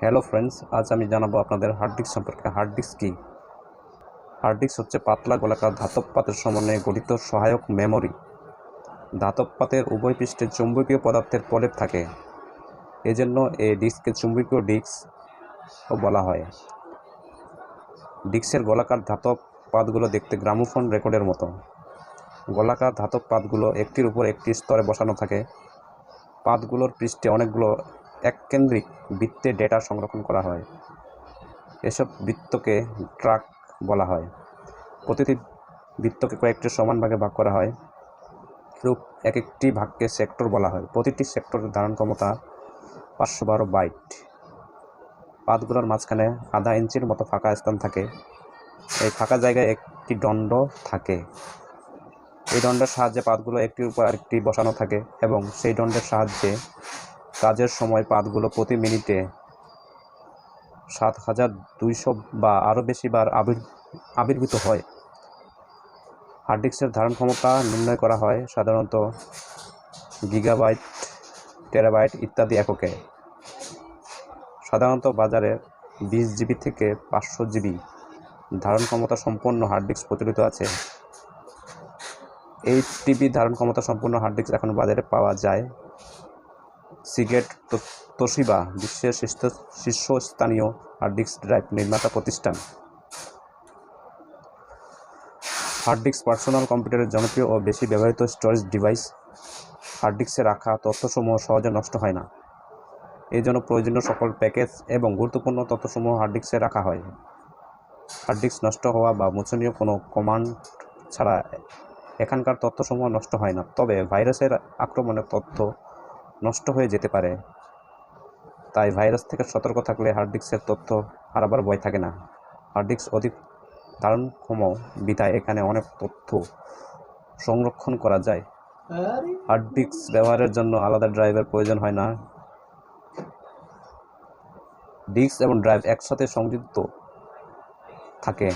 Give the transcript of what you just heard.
Hello friends, আজ আমি জানাবো আপনাদের হার্ড ডিস্ক সম্পর্কে। হার্ড ডিস্ক কী? হার্ড ডিস্ক হচ্ছে পাতলা গোলাকার ধাতব পাতের সমন্বয়ে গঠিত সহায়ক মেমোরি। ধাতব পাতের উভয় পৃষ্ঠে চুম্বকীয় পদার্থের প্রলেপ থাকে, এজন্য এই ডিস্ককে চুম্বকীয় ডিস্কও বলা হয়। ডিস্কের গোলাকার ধাতব পাতগুলো দেখতে গ্রামোফোন রেকর্ডের মতো। গোলাকার ধাতব পাতগুলো একটির উপর একটি স্তরে বসানো থাকে। পাতগুলোর পৃষ্ঠে অনেকগুলো এককেন্দ্রিক বৃত্তে ডেটা সংরক্ষণ করা হয়। এসব বৃত্তকে ট্র্যাক বলা হয়। প্রতিটি বৃত্তকে কয়েকটি সমান ভাগে ভাগ করা হয়। এরূপ এক একটি ভাগকে সেক্টর বলা হয়। প্রতিটি সেক্টরের ধারণ ক্ষমতা 512 বাইট। পাতগুলোর মাঝখানে আধা ইঞ্চির মতো ফাঁকা স্থান থাকে। এই ফাঁকা জায়গায় একটি দণ্ড থাকে। এই দণ্ডের সাহায্যে পাতগুলো একটির উপর আরেকটি বসানো থাকে এবং সেই দণ্ডের সাহায্যে কাজের সময় পাতগুলো প্রতি মিনিটে 7200 বা আরও বেশি বার আবির্ভূত হয়। হার্ড ডিস্কের ধারণ ক্ষমতা নির্ণয় করা হয় সাধারণত গিগাবাইট, টেরাবাইট ইত্যাদি এককে। সাধারণত বাজারে 20 জিবি থেকে 500 জিবি ধারণ ক্ষমতা সম্পন্ন হার্ড ডিস্ক প্রচলিত আছে। 8 টিবি ধারণ ক্ষমতা সম্পন্ন হার্ড ডিস্ক এখন বাজারে পাওয়া যায়। সিগেট তোশিবা বিশ্বের শীর্ষস্থানীয় হার্ড ডিস্ক ড্রাইভ নির্মাতা প্রতিষ্ঠান। হার্ড ডিস্ক পার্সোনাল কম্পিউটারের জনপ্রিয় ও বেশি ব্যবহৃত স্টোরেজ ডিভাইস। হার্ড ডিস্কে রাখা তথ্যসমূহ সহজে নষ্ট হয় না, এই জন্য প্রয়োজনীয় সকল প্যাকেজ এবং গুরুত্বপূর্ণ তথ্যসমূহ হার্ড ডিস্কে রাখা হয়। হার্ড ডিস্ক নষ্ট হওয়া বা মোচনীয় কোনো কমান্ড ছাড়া এখানকার তথ্যসমূহ নষ্ট হয় না, তবে ভাইরাসের আক্রমণে তথ্য নষ্ট হয়ে যেতে পারে। তাই ভাইরাস থেকে সতর্ক থাকলে হার্ড ডিস্কের তথ্য হারাবার ভয় থাকে না। হার্ড ডিস্ক অধিক ধারণক্ষম বিধায় এখানে অনেক তথ্য সংরক্ষণ করা যায়। হার্ড ডিস্ক ব্যবহারের জন্য আলাদা ড্রাইভের প্রয়োজন হয় না। ডিস্ক এবং ড্রাইভ একসাথে সংযুক্ত থাকে।